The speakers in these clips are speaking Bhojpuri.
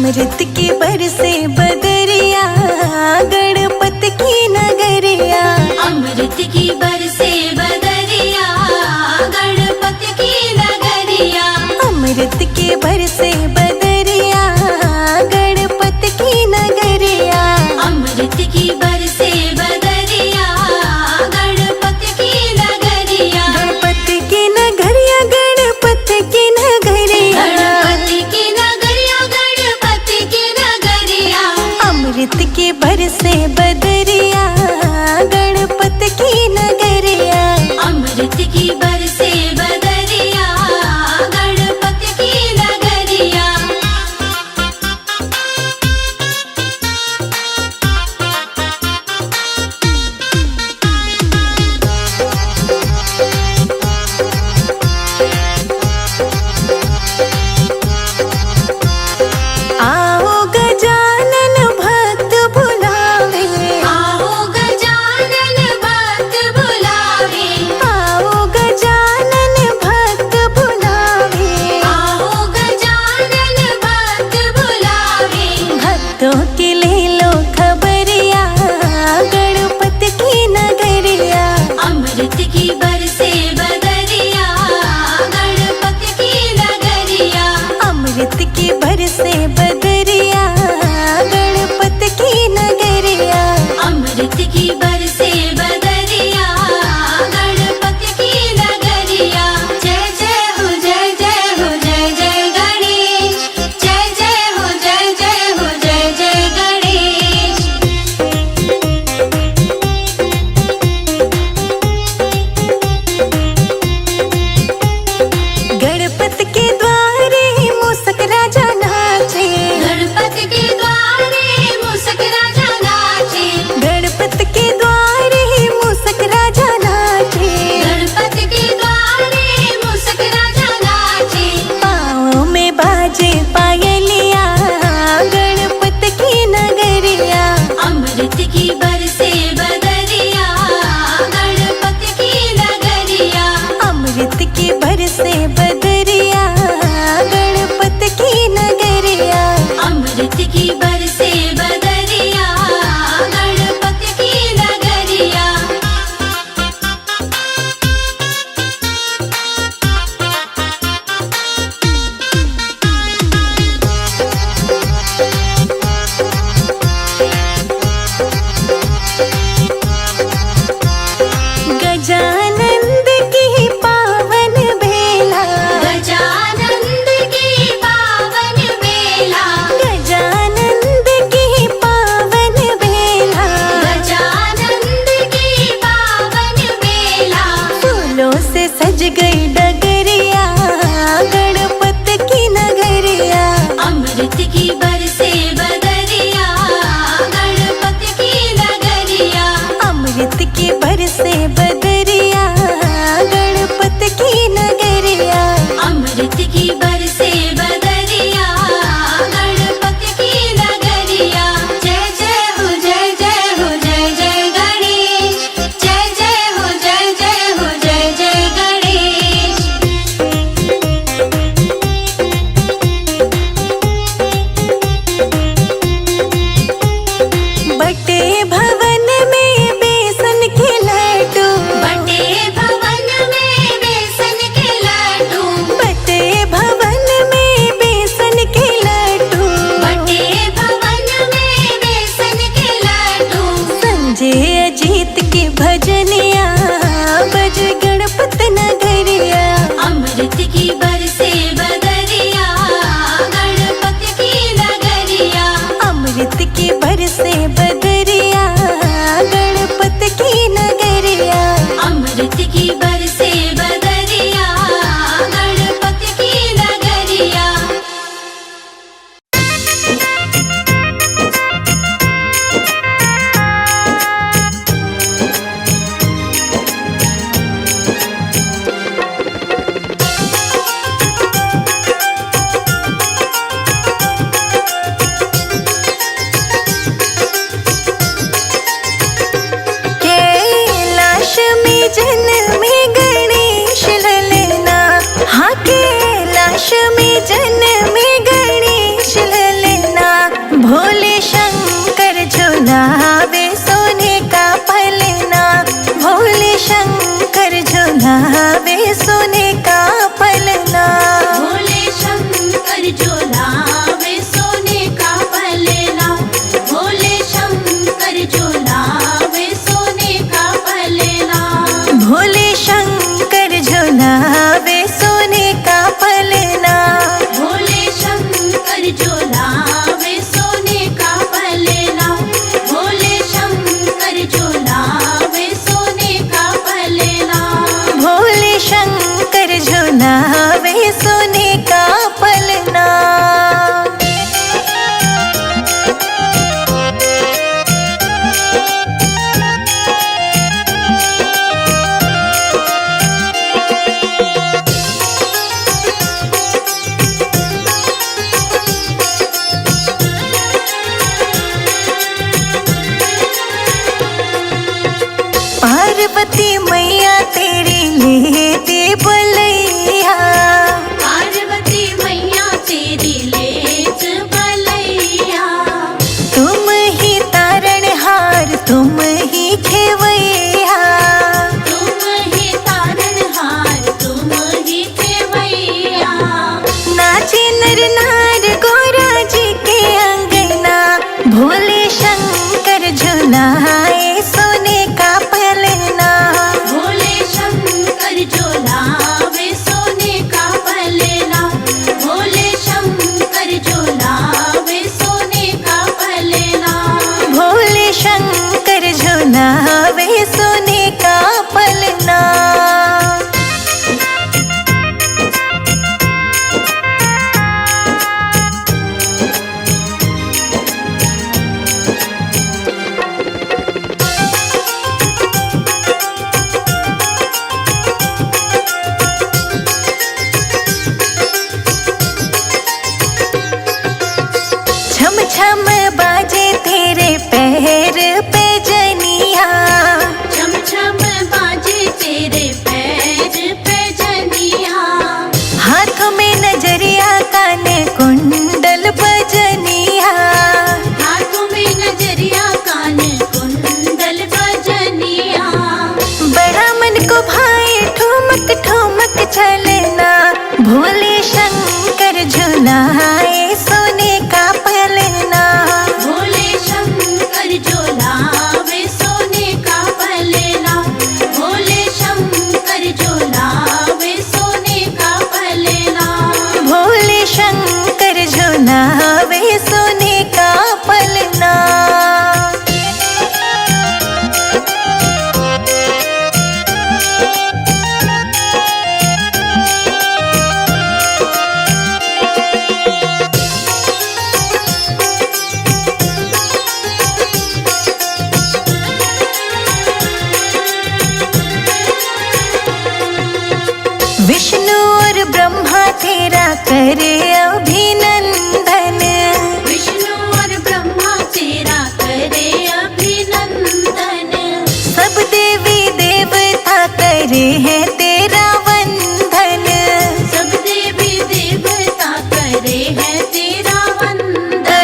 अमृत की बरसे बदरिया, गणपति की नगरिया। अमृत की बरसे बदरिया, गणपति की नगरिया। अमृत की बरसे बदरिया, गणपति की नगरिया। अमृत की बरसे बदरिया, गणपति की नगरिया। गणपति की नगरिया, गणपति की नगरिया। गणपति की नगरिया, गणपति की नगरिया।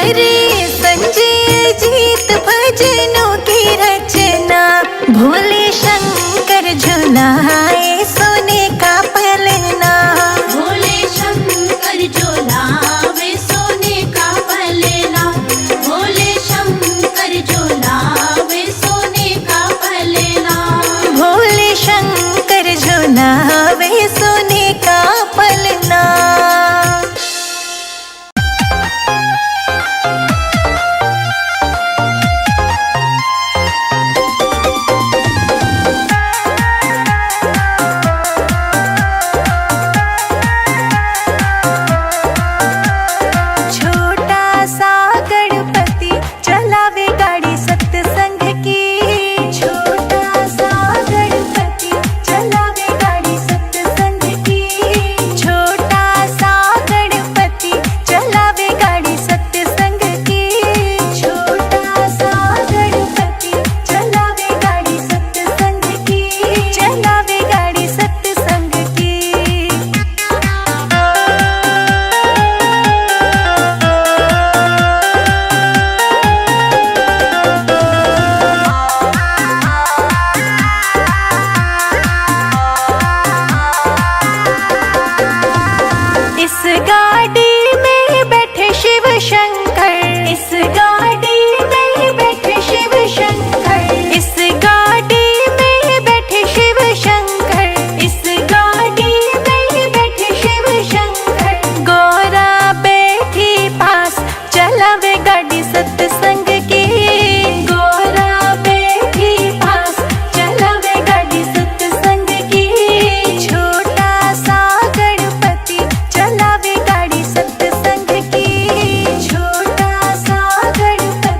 करे संजय जीत भजनों की रचना। भोले शंकर झुलाए सोने का पलना। भोले शंकर झुलावे सोने का पलना। भोले शंकर झुलावे सोने का पलना। भोले शंकर झुलावे सोने का पलना। छोटा सा गणपति चलावे गाड़ी सत्संग की। छोटा सा गणपति चलावे गाड़ी सत्संग की। छोटा सा गणपति चलावे गाड़ी सत्संग की। छोटा सा गणपति चलावे गाड़ी सत्संग की। चलावे गाड़ी सत्संग की। इस गाड़ी में बैठे शिव शंकर। इस गाड़ी में बैठे शिव शंकर। इस गाड़ी में बैठे शिव शंकर। इस गाड़ी में बैठे शिव शंकर। गोरा बैठी पास चलावे गाड़ी सत्संग की। गोरा बैठी पास चलावे गाड़ी सत्संग की। छोटा सा गणपति चलावे गाड़ी सत्संग की। छोटा सा गणपति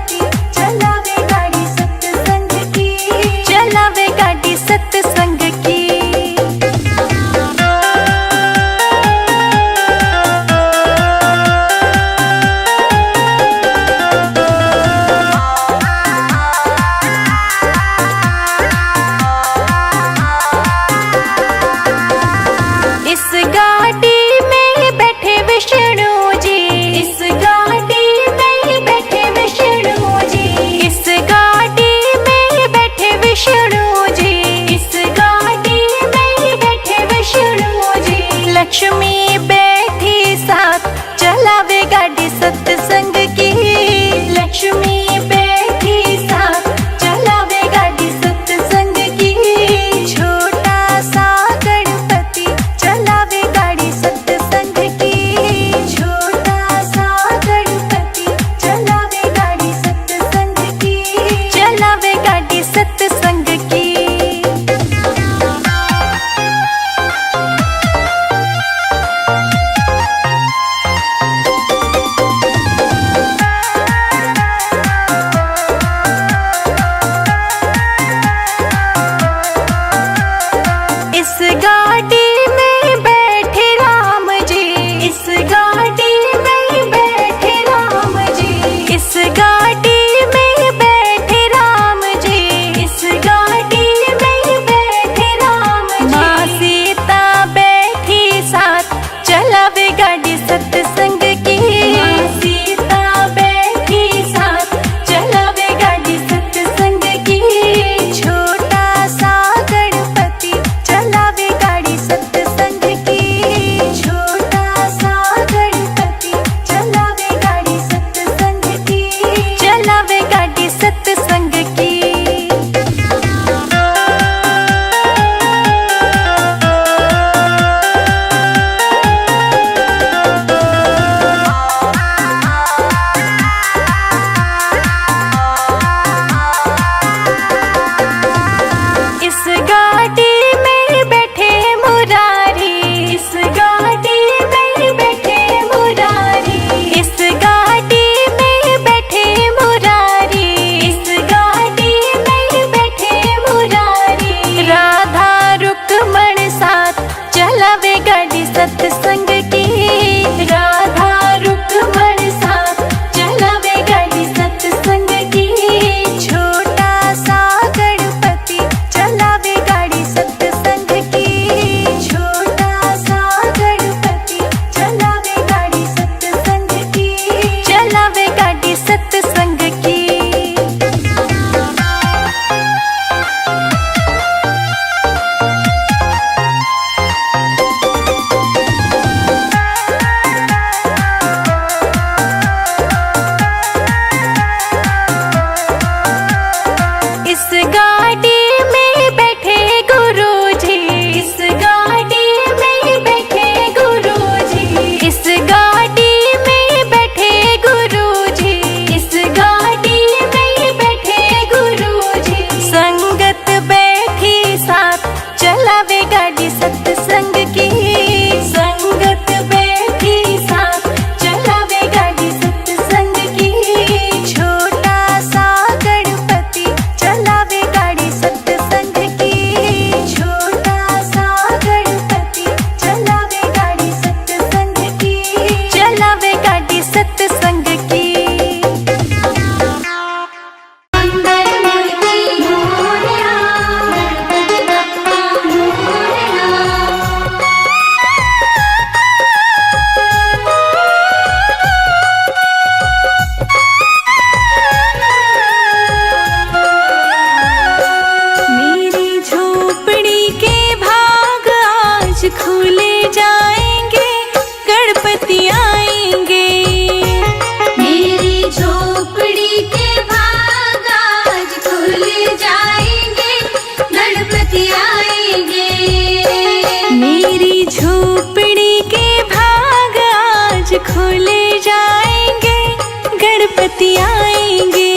गणपति आएंगे।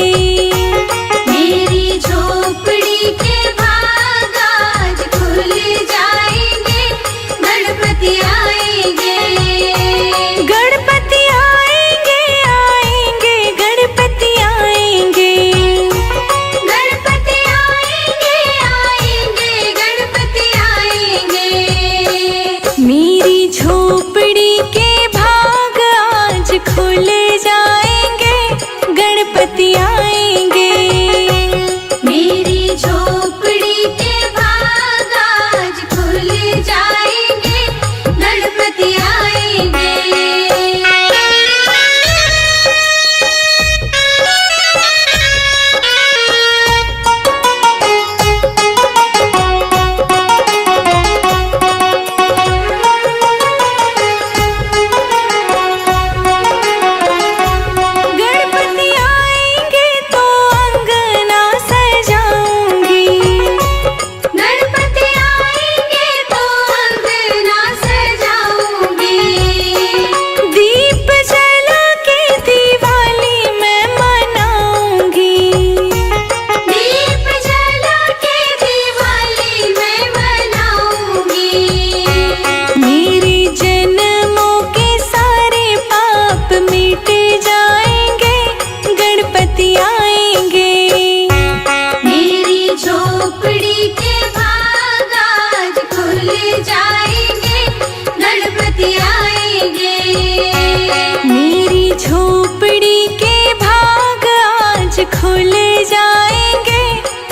मेरी झोपड़ी के भाग आज खुल जाएंगे, गणपति आएंगे। गणपति आएंगे, आएंगे, गणपति आएंगे। गणपति आएंगे, आएंगे, गणपति आएंगे। मेरी झोपड़ी के भाग आज खुल जाएंगे, गणपति आएंगे। मेरी झोपड़ी के भाग आज खुल जाएंगे, गणपति आएंगे। गणपति आएंगे तो अंगना सजाऊंगी। गणपति आएंगे तो अंगना सजाऊंगी। दीप जला के दिवाली मैं मनाऊंगी। दीप जला के दिवाली मैं मनाऊंगी। मेरे जन्मों के सारे पाप मिट जाएंगे, गणपति आएंगे। मेरी झोपड़ी के भाग आज खुल जाएंगे, गणपति आएंगे। मेरी झोपड़ी के भाग आज खुल जाएंगे,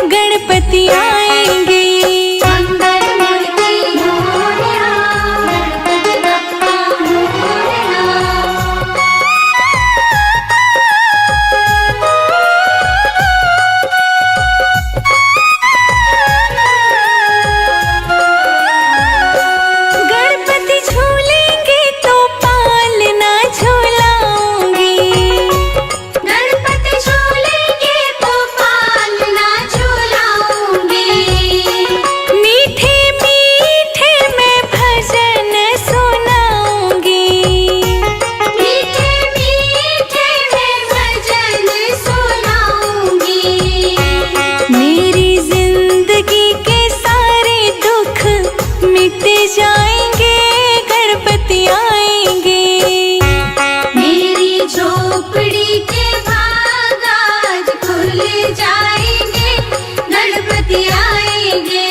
गणपति आएंगे। मंगल मूर्ति मोरया, गणपति बप्पा मोरया। गणपति झूलेंगे तो पालना झूलाऊंगी। गणपति झूलेंगे तो पालना झूलाऊंगी। मीठे मीठे मैं भजन सुनाऊंगी। मीठे मीठे मैं भजन सुनाऊंगी। मेरी जिंदगी के सारे दुख मिट जाएंगे, गणपति आएंगे। मेरी झोपड़ी के भाग आज खुल जाएंगे, गणपति आएंगे।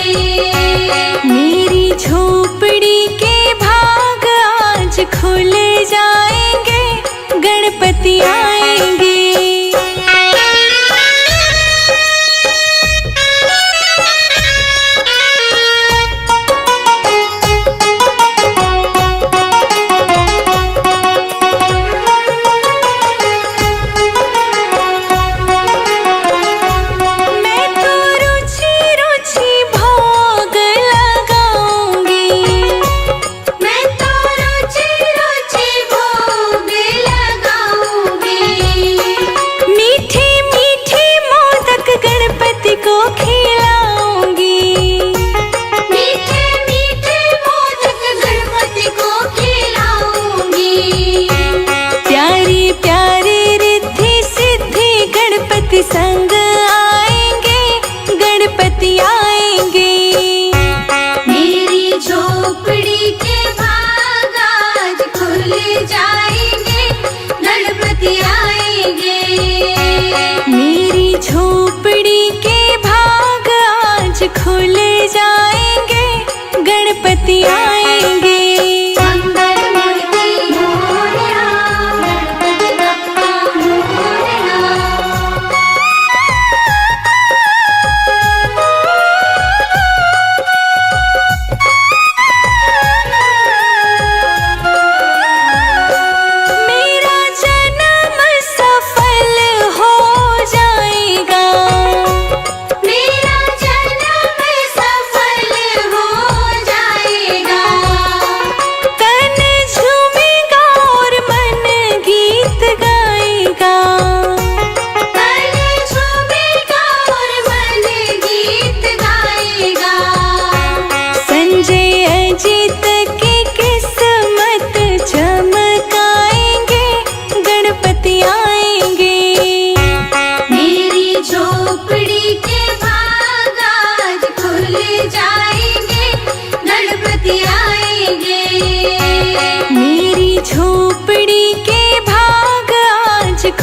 मेरी झोपड़ी के भाग आज खुल जाएंगे, गणपति आएंगे।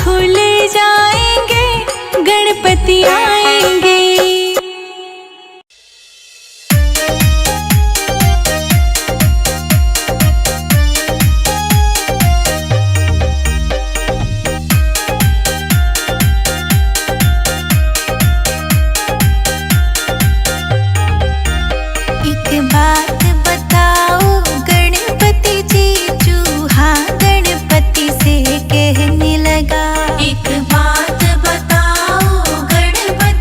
खुल जाएंगे, गणपति आएंगे। एक बात बताओ गणपति जी, चूहा गणपति से कहने लगा। एक बात बताओ गणपति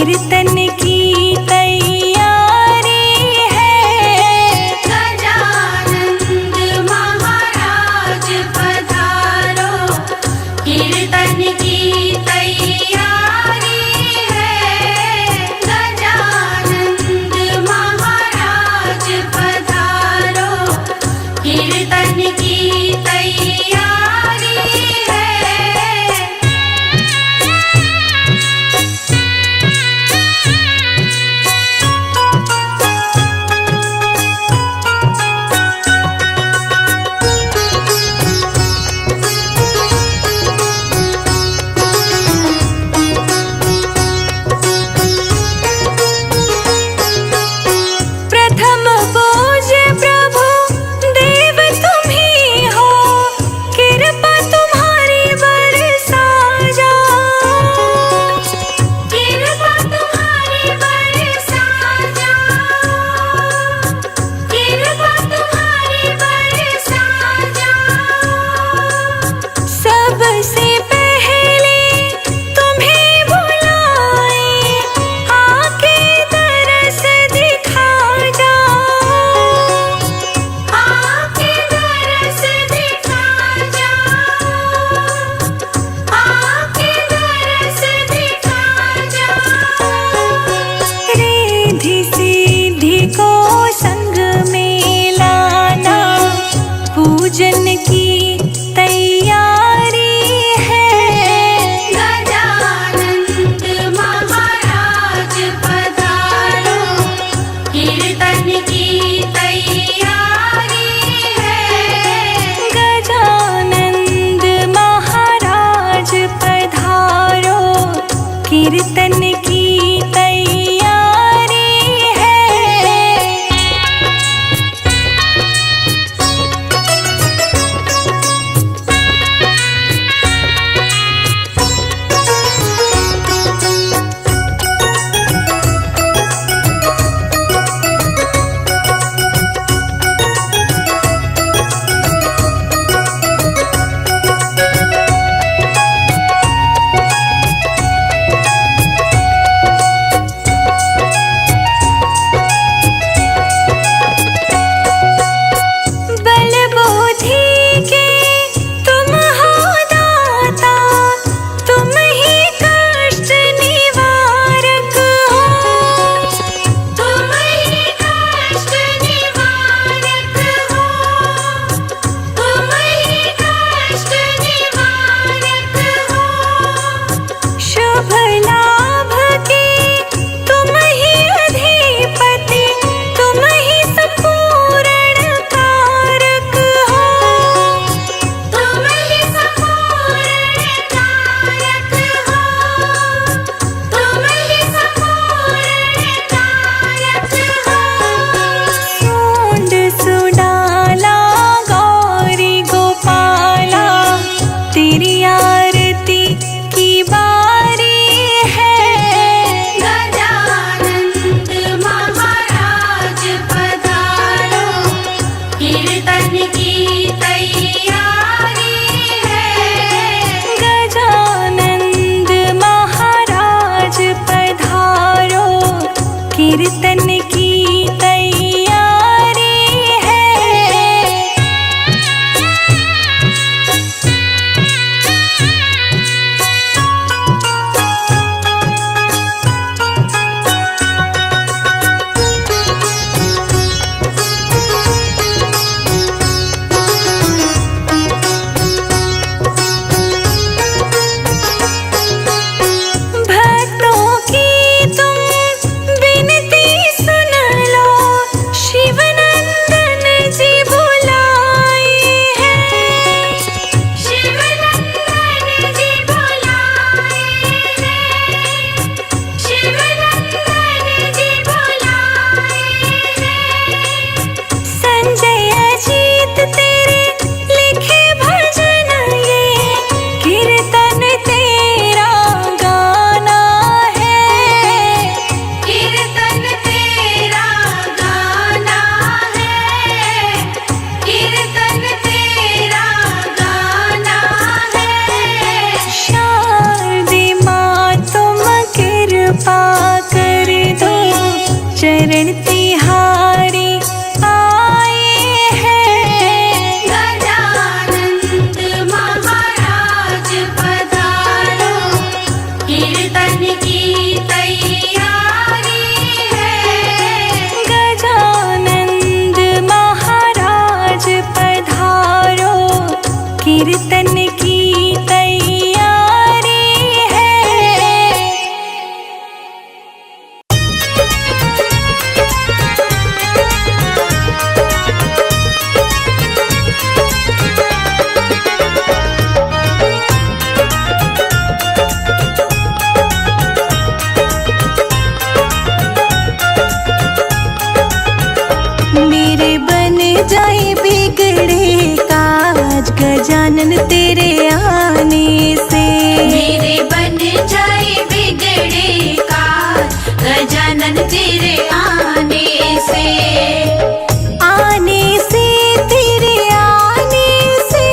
कीर्तन की तैयारी है। गजानंद महाराज पधारो, कीर्तन की तैयारी है। गजानंद महाराज पधारो, कीर्तन की तैयारी है। प्रथम पूज्य प्रभु देव तुम ही हो, कृपा तुम्हारी बरसा जाओ। कृपा तुम्हारी बरसा जाओ, कृपा तुम्हारी बरसा जाओ। सबसे पहले तुम्हें बुलाए, आके दरस दिखा जाओ। आके दरस दिखा जाओ, आके दरस दिखा जाओ। रिद्धि सिद्धि को संग में लाना, पूजन की तैयारी है। गजानंद महाराज पधारो, कीर्तन की तैयारी है। गजानंद महाराज पधारो, कीर्तन की तैयारी है। बल बुद्धि के तुम हो दाता, तुम ही कष्ट निवारक हो। तुम ही कष्ट निवारक हो, तुम ही कष्ट निवारक हो। शुभ लाभ के तुम ही अधिपति, तुम ही संपूर्ण कारक हो। तुम ही संपूर्ण कारक हो, तुम ही संपूर्ण कारक हो। सूंड सुडाला गौरी गोपाला, तेरी आरती की बारी है। गजानंद महाराज पधारो, कीर्तन की तैयारी है। गजानंद महाराज पधारो, कीर्तन की तैयारी है। भक्तों की तुम विनती गजानन तेरे आने से। मेरे बन जाए बिगड़े काज गजानन तेरे आने से। आने से तेरे आने से,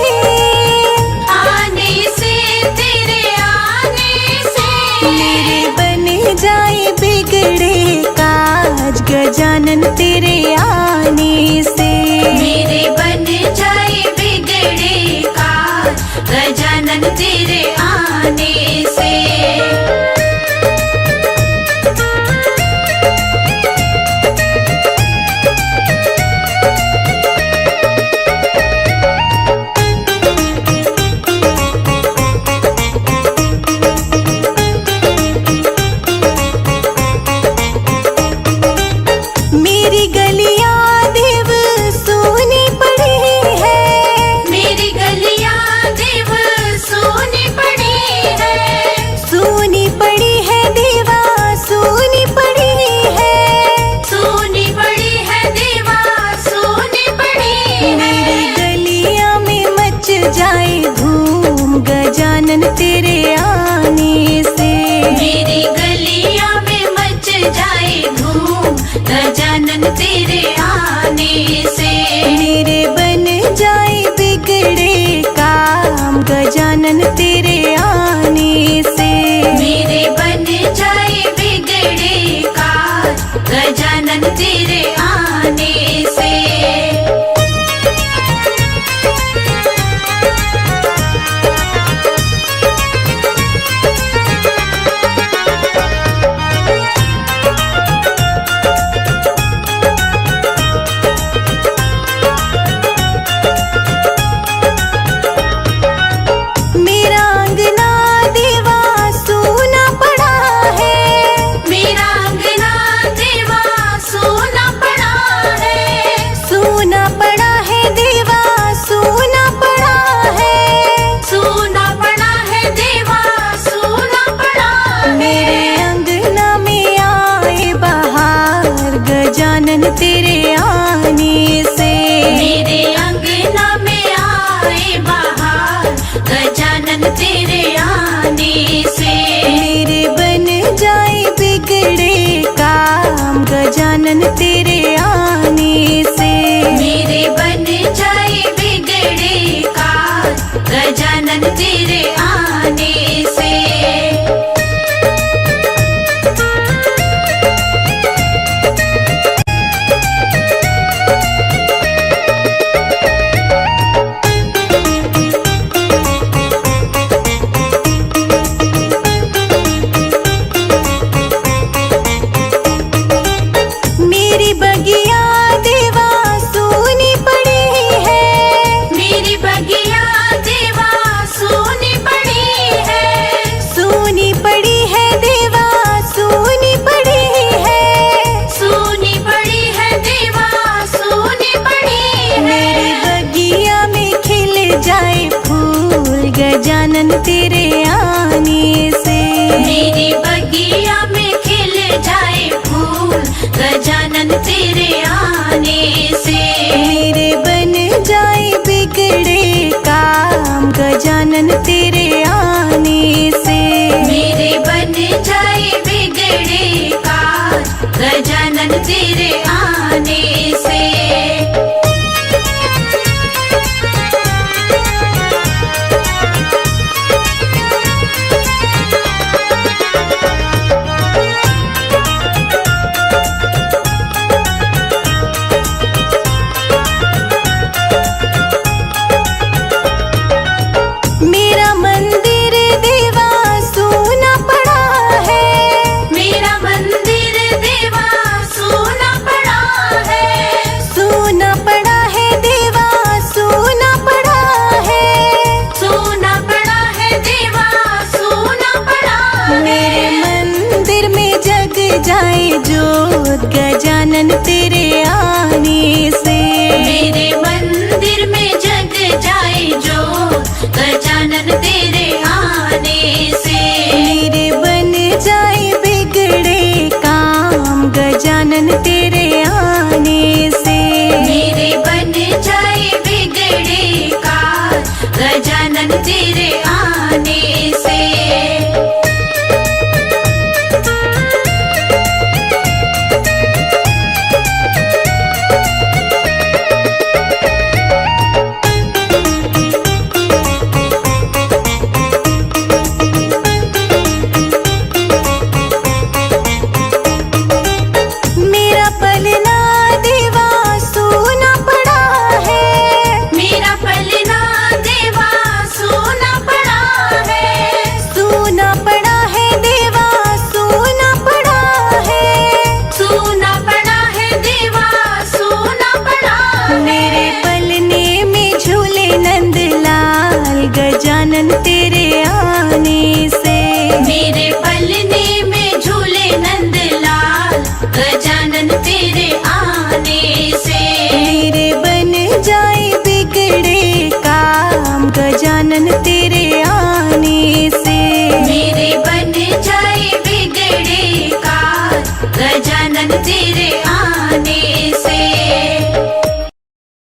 आने से तेरे आने से। मेरे बन जाए बिगड़े काज गजानन तेरे आने से। मेरे बन जाए बिगड़े काज गजानन तेरे आने से। मेरी गलियां देव सोनी पड़ी है, मेरी गलियां देव सोनी पड़ी है। सोनी पड़ी है देवा सोनी पड़ी है। सोनी पड़ी है देवा सोनी पड़ी है। मेरी गलियां में मच जाए धूम गजानन तेरे आने से। मेरी गलियां में मच जाए धूम गजानन तेरे आने से। मेरे बन जाए बिगड़े काम गजानन तेरे आने से। मेरे बन जाए बिगड़े काज गजानन तेरे आने से। मेरा अंगना देवा सोना पड़ा है, मेरा अंगना देवा सोना पड़ा है। सोना पड़ा है देवा सोना पड़ा है। सोना पड़ा है देवा सोना पड़ा है। मेरे अंगना में आए बहार गजानन तेरे आने से। मेरे अंगना में आए बहार गजानन तेरे आने से। मेरे बन जाए बिगड़े काम गजानन तेरे आने से। मेरे बन जाए बिगड़े काज गजानन तेरे आने से। मेरी बगिया देवा सोनी पड़ी है, मेरी बगिया देवा सोनी पड़ी है। सोनी पड़ी है देवा सोनी पड़ी है। सोनी पड़ी है देवा सोनी पड़ी है। मेरी बगिया में खिल जाए फूल गजानन तेरे आने से। मेरी बगिया में खिल जाए फूल गजानन तेरे आने से। मेरे बन जाए बिगड़े काम गजानन तेरे आने से। मेरे बन जाए बिगड़े काज गजानन तेरे आने से। मेरा मंदिर देवा सोना पड़ा है, मेरा मंदिर देवा सोना पड़ा तेरे आने से। मेरा पलना देवा सोना पड़ा है, मेरा पलना देवा सोना पड़ा है, सोना पड़ा है देवा सोना पड़ा है। सोना पड़ा है देवा सोना पड़ा है। मेरे पलने में झूले नंदलाल गजानन तेरे आने से। मेरे पलने में झूले नंदलाल गजानन तेरे आने से। मेरे बन जाए बिगड़े काम गजानन तेरे आने से। मेरे बन जाए बिगड़े कार गजानन तेरे